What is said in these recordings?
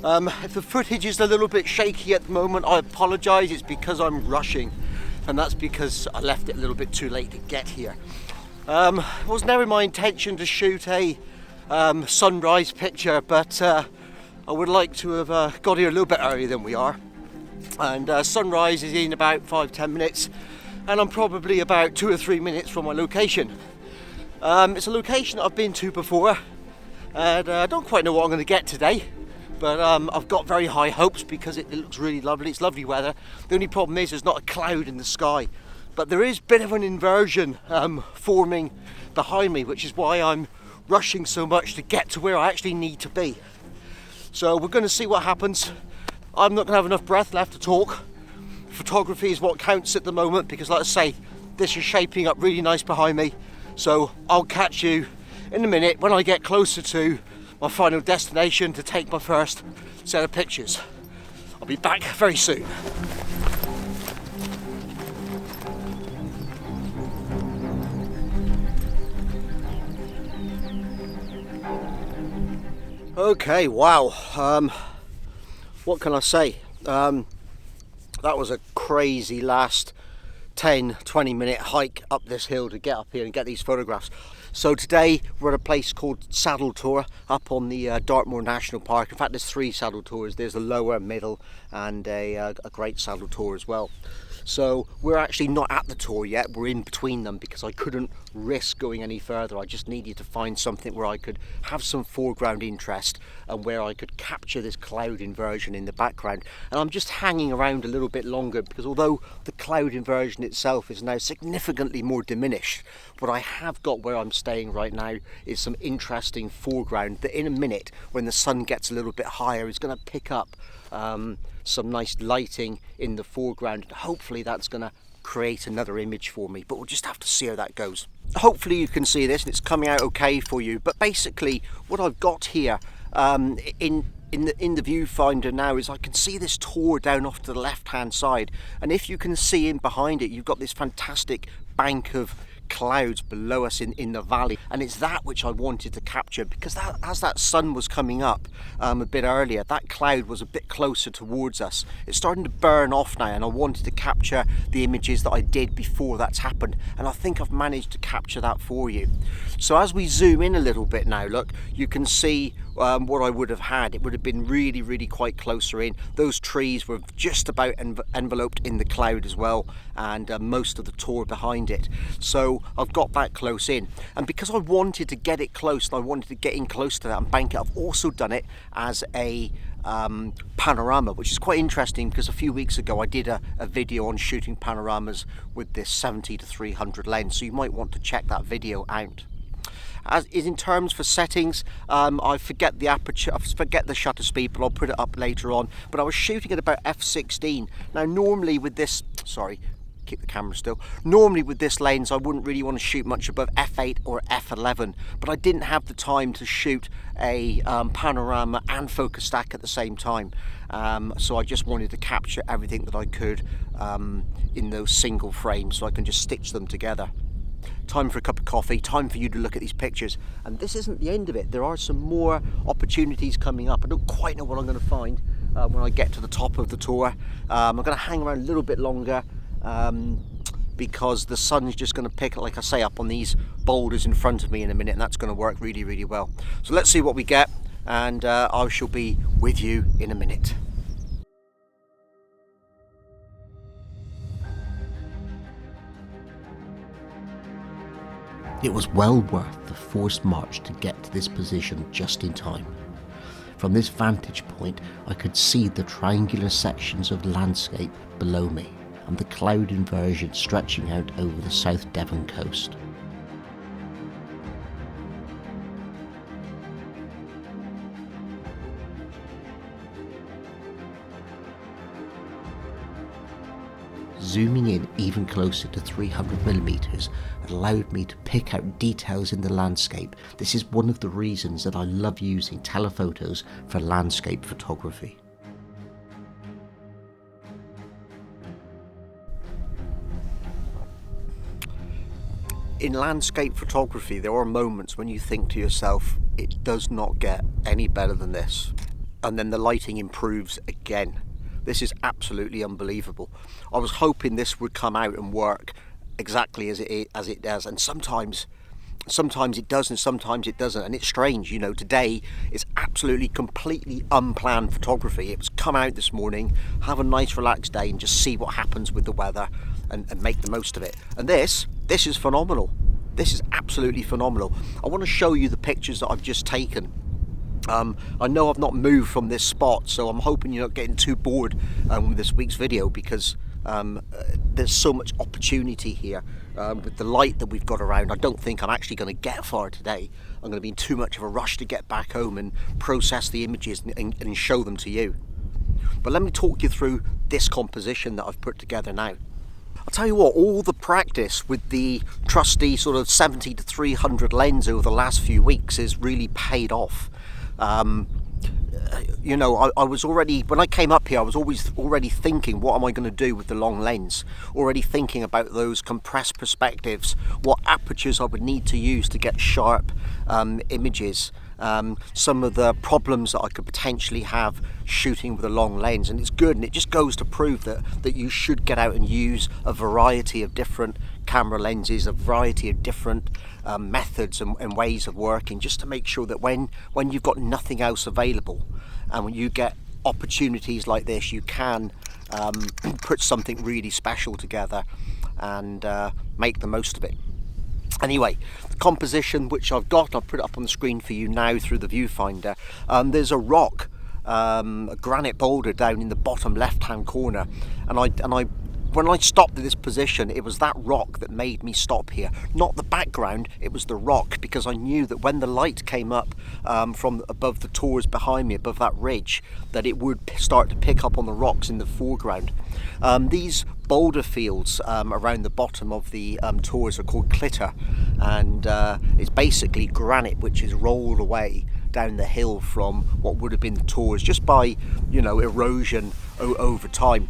If the footage is a little bit shaky at the moment, I apologise. It's because I'm rushing, and that's because I left it a little bit too late to get here. It was never my intention to shoot a sunrise picture, but I would like to have got here a little bit earlier than we are. And sunrise is in about 5-10 minutes, and I'm probably about 2 or 3 minutes from my location. It's a location that I've been to before, and I don't quite know what I'm going to get today, but I've got very high hopes because it looks really lovely. It's lovely weather. The only problem is there's not a cloud in the sky, but there is a bit of an inversion forming behind me, which is why I'm rushing so much to get to where I actually need to be. So we're going to see what happens. I'm not going to have enough breath left to talk. Photography is what counts at the moment because, like I say, this is shaping up really nice behind me. So I'll catch you in a minute when I get closer to my final destination to take my first set of pictures. I'll be back very soon. Okay, wow. What can I say? That was a crazy last 10-20 minute hike up this hill to get up here and get these photographs. So today we're at a place called Saddle Tour up on the Dartmoor National Park. In fact, there's 3 saddle tours. There's a lower, middle and a great saddle tour as well. So we're actually not at the tour yet, we're in between them because I couldn't risk going any further. I just needed to find something where I could have some foreground interest and where I could capture this cloud inversion in the background. And I'm just hanging around a little bit longer because although the cloud inversion itself is now significantly more diminished, what I have got where I'm staying right now is some interesting foreground that in a minute, when the sun gets a little bit higher, is going to pick up some nice lighting in the foreground, and hopefully that's going to create another image for me, but we'll just have to see how that goes. Hopefully you can see this and it's coming out okay for you, but basically what I've got here in the viewfinder now is I can see this tor down off to the left hand side, and if you can see in behind it, you've got this fantastic bank of clouds below us in the valley, and it's that which I wanted to capture because that, as that sun was coming up a bit earlier, that cloud was a bit closer towards us. It's starting to burn off now, and I wanted to capture the images that I did before that's happened, and I think I've managed to capture that for you. So as we zoom in a little bit now, look, you can see what I would have had. It would have been really quite closer in. Those trees were just about enveloped in the cloud as well, and most of the tor behind it. So I've got that close in, and because I wanted to get it close and I wanted to get in close to that and bank it, I've also done it as a panorama, which is quite interesting because a few weeks ago I did a video on shooting panoramas with this 70-300 lens, so you might want to check that video out. As is in terms for settings, I forget the aperture, I forget the shutter speed, but I'll put it up later on. But I was shooting at about f16. Now normally with this, sorry, keep the camera still. Normally with this lens I wouldn't really want to shoot much above f8 or f11, but I didn't have the time to shoot a panorama and focus stack at the same time. So I just wanted to capture everything that I could in those single frames so I can just stitch them together. Time for a cup of coffee, time for you to look at these pictures, and this isn't the end of it. There are some more opportunities coming up. I don't quite know what I'm going to find when I get to the top of the tour. I'm going to hang around a little bit longer because the sun's just going to pick, like I say, up on these boulders in front of me in a minute, and that's going to work really well. So let's see what we get, and I shall be with you in a minute. It was well worth the forced march to get to this position just in time. From this vantage point, I could see the triangular sections of landscape below me and the cloud inversion stretching out over the South Devon coast. Zooming in even closer to 300mm allowed me to pick out details in the landscape. This is one of the reasons that I love using telephotos for landscape photography. In landscape photography, there are moments when you think to yourself, it does not get any better than this. and then the lighting improves again. This is absolutely unbelievable. I was hoping this would come out and work exactly as it does, and sometimes it does and sometimes it doesn't, and it's strange. You know, today is absolutely completely unplanned photography. It was come out this morning, have a nice relaxed day and just see what happens with the weather and make the most of it. And this is phenomenal. This is absolutely phenomenal. I want to show you the pictures that I've just taken. I know I've not moved from this spot, so I'm hoping you're not getting too bored with this week's video, because there's so much opportunity here with the light that we've got around. I don't think I'm actually going to get far today. I'm going to be in too much of a rush to get back home and process the images and show them to you. But let me talk you through this composition that I've put together now. I'll tell you what, all the practice with the trusty sort of 70 to 300 lens over the last few weeks has really paid off. You know, I was already, when I came up here, I was already thinking, what am I going to do with the long lens? Already thinking about those compressed perspectives, what apertures I would need to use to get sharp images. Some of the problems that I could potentially have shooting with a long lens, and it's good, and it just goes to prove that you should get out and use a variety of different camera lenses, a variety of different methods and ways of working, just to make sure that when you've got nothing else available, and when you get opportunities like this, you can put something really special together and make the most of it. Anyway, the composition which I've got, I'll put it up on the screen for you now through the viewfinder. There's a rock, a granite boulder down in the bottom left-hand corner, and when I stopped at this position, it was that rock that made me stop here. Not the background, it was the rock, because I knew that when the light came up from above the tors behind me, above that ridge, that it would start to pick up on the rocks in the foreground. These boulder fields around the bottom of the tors are called clitter, and it's basically granite which is rolled away down the hill from what would have been the tors just by, you know, erosion over time.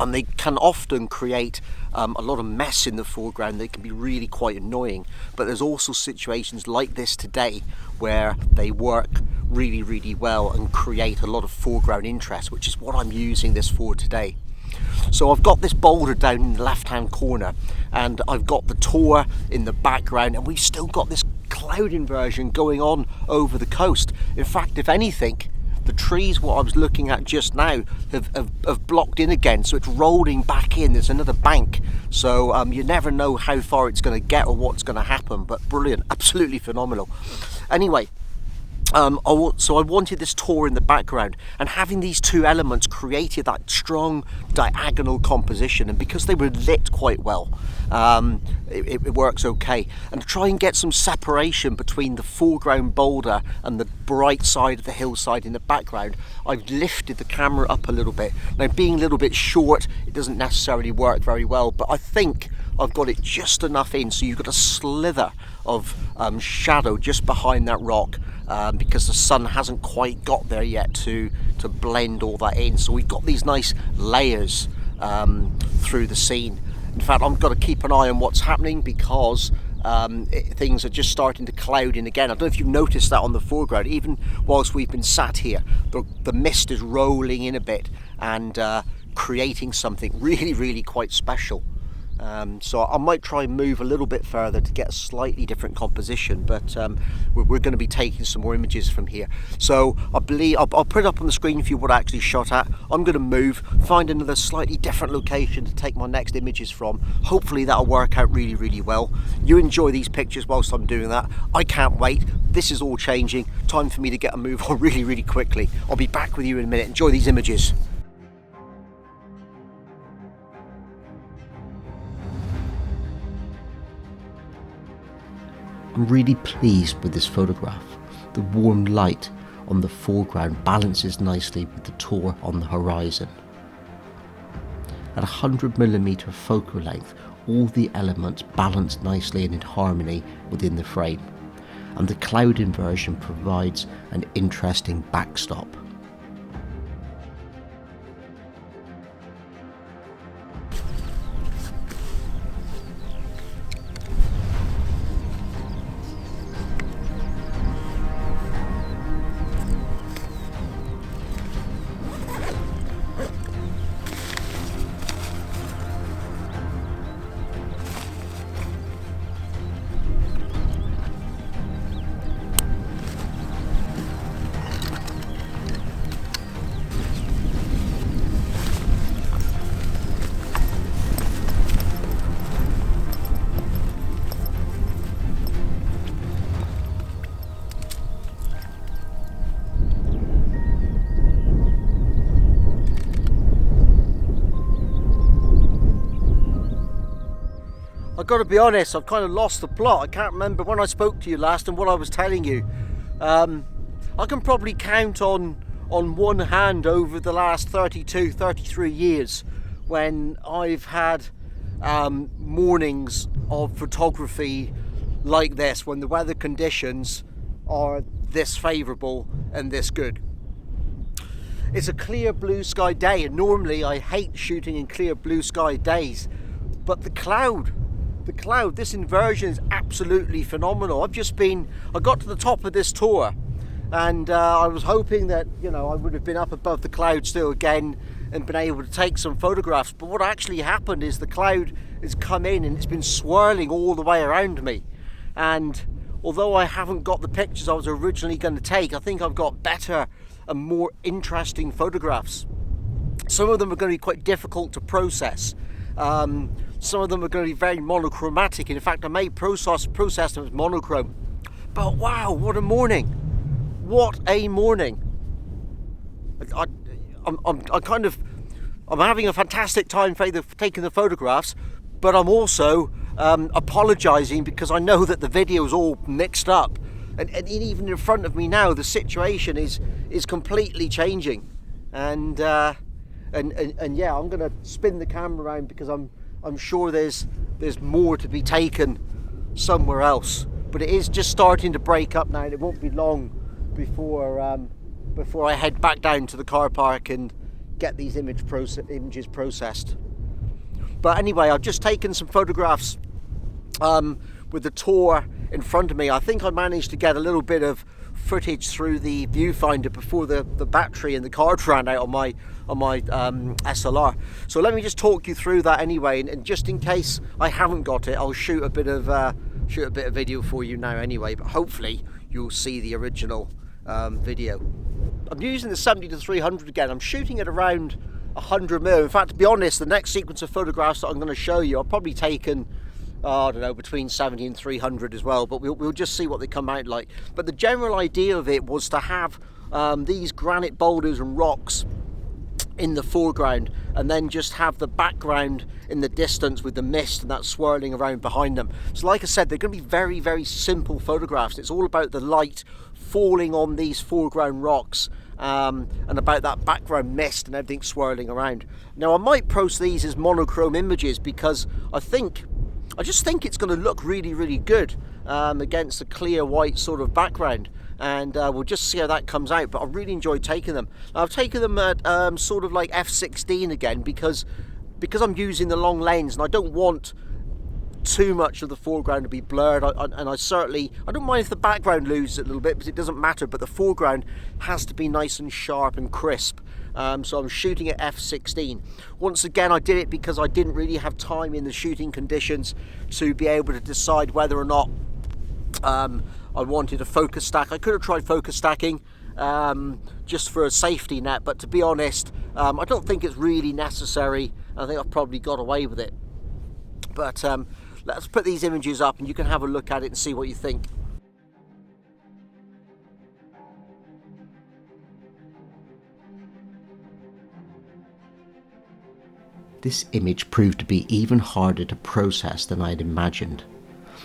And they can often create a lot of mess in the foreground. They can be really quite annoying, but there's also situations like this today where they work really, really well and create a lot of foreground interest, which is what I'm using this for today. So I've got this boulder down in the left hand corner, and I've got the tor in the background, and we've still got this cloud inversion going on over the coast. In fact, if anything, the trees, what I was looking at just now, have blocked in again, so it's rolling back in. There's another bank, so you never know how far it's going to get or what's going to happen, but brilliant, absolutely phenomenal. Anyway, so I wanted this tor in the background, and having these two elements created that strong diagonal composition, and because they were lit quite well, it works okay. And to try and get some separation between the foreground boulder and the bright side of the hillside in the background, I've lifted the camera up a little bit. Now, being a little bit short, it doesn't necessarily work very well, but I think I've got it just enough in, so you've got a slither of shadow just behind that rock, because the sun hasn't quite got there yet to blend all that in. So we've got these nice layers through the scene. In fact, I've got to keep an eye on what's happening, because things are just starting to cloud in again. I don't know if you've noticed that on the foreground. Even whilst we've been sat here, the mist is rolling in a bit and creating something really, really quite special. So I might try and move a little bit further to get a slightly different composition, but we're going to be taking some more images from here. So I believe I'll put it up on the screen for you what I actually shot at. I'm going to move, find another slightly different location to take my next images from. Hopefully that'll work out really, really well. You enjoy these pictures whilst I'm doing that. I can't wait. This is all changing. Time for me to get a move on really, really quickly. I'll be back with you in a minute. Enjoy these images. I'm really pleased with this photograph. The warm light on the foreground balances nicely with the tor on the horizon. At 100mm focal length, all the elements balance nicely and in harmony within the frame, and the cloud inversion provides an interesting backstop. I've got to be honest, I've kind of lost the plot. I can't remember when I spoke to you last and what I was telling you. I can probably count on one hand over the last 32, 33 years when I've had mornings of photography like this, when the weather conditions are this favourable and this good. It's a clear blue sky day, and normally I hate shooting in clear blue sky days, but the cloud, this inversion is absolutely phenomenal. I got to the top of this tour, and I was hoping that, you know, I would have been up above the cloud still again and been able to take some photographs, but what actually happened is the cloud has come in and it's been swirling all the way around me. And although I haven't got the pictures I was originally going to take, I think I've got better and more interesting photographs. Some of them are going to be quite difficult to process. Some of them are going to be very monochromatic. In fact, I may process them as monochrome. But wow, what a morning! What a morning! I'm having a fantastic time taking the photographs, but I'm also apologising because I know that the video is all mixed up, and even in front of me now, the situation is completely changing, and yeah, I'm going to spin the camera around because I'm sure there's more to be taken somewhere else, but it is just starting to break up now, and it won't be long before I head back down to the car park and get these images processed. But anyway, I've just taken some photographs with the tour in front of me. I think I managed to get a little bit of footage through the viewfinder before the battery and the card ran out on my SLR. So let me just talk you through that anyway, and just in case I haven't got it, I'll shoot a bit of video for you now anyway, but hopefully you'll see the original video. I'm using the 70-300 again. I'm shooting at around 100mm. In fact, to be honest, the next sequence of photographs that I'm going to show you, I've probably taken, I don't know, between 70 and 300 as well, but we'll just see what they come out like. But the general idea of it was to have these granite boulders and rocks in the foreground, and then just have the background in the distance with the mist and that swirling around behind them. So like I said, they're going to be very, very simple photographs. It's all about the light falling on these foreground rocks, and about that background mist and everything swirling around. Now I might post these as monochrome images because I just think it's going to look really, really good against a clear white sort of background, and we'll just see how that comes out. But I really enjoyed taking them. Now, I've taken them at sort of like f/16 again because I'm using the long lens, and I don't want too much of the foreground to be blurred, I don't mind if the background loses a little bit, but it doesn't matter, but the foreground has to be nice and sharp and crisp. So I'm shooting at f/16. Once again, I did it because I didn't really have time in the shooting conditions to be able to decide whether or not I wanted a focus stack. I could have tried focus stacking just for a safety net, but to be honest, I don't think it's really necessary. I think I've probably got away with it. But let's put these images up and you can have a look at it and see what you think. This image proved to be even harder to process than I had imagined.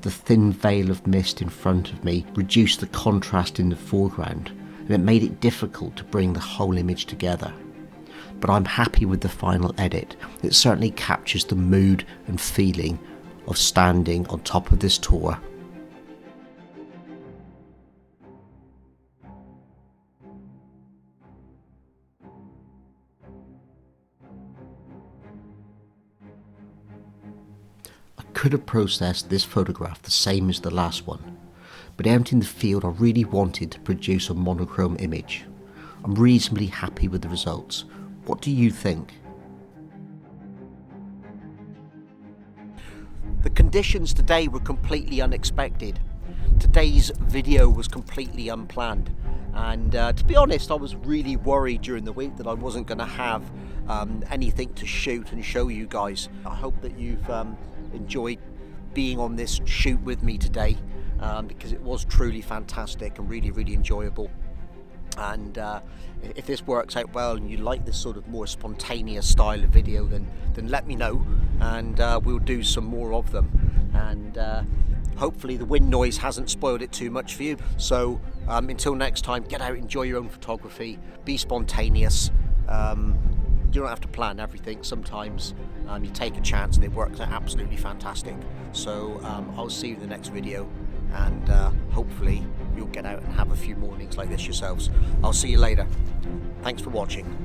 The thin veil of mist in front of me reduced the contrast in the foreground, and it made it difficult to bring the whole image together. But I'm happy with the final edit. It certainly captures the mood and feeling of standing on top of this tour. I could have processed this photograph the same as the last one, but out in the field I really wanted to produce a monochrome image. I'm reasonably happy with the results. What do you think? The conditions today were completely unexpected. Today's video was completely unplanned, and to be honest, I was really worried during the week that I wasn't going to have anything to shoot and show you guys. I hope that you've enjoyed being on this shoot with me today, because it was truly fantastic and really, really enjoyable. And if this works out well and you like this sort of more spontaneous style of video, then let me know, and we'll do some more of them. and hopefully the wind noise hasn't spoiled it too much for you. So until next time, get out, enjoy your own photography, be spontaneous. You don't have to plan everything. Sometimes you take a chance and it works out absolutely fantastic. So I'll see you in the next video, and hopefully you'll get out and have a few mornings like this yourselves. I'll see you later. Thanks for watching.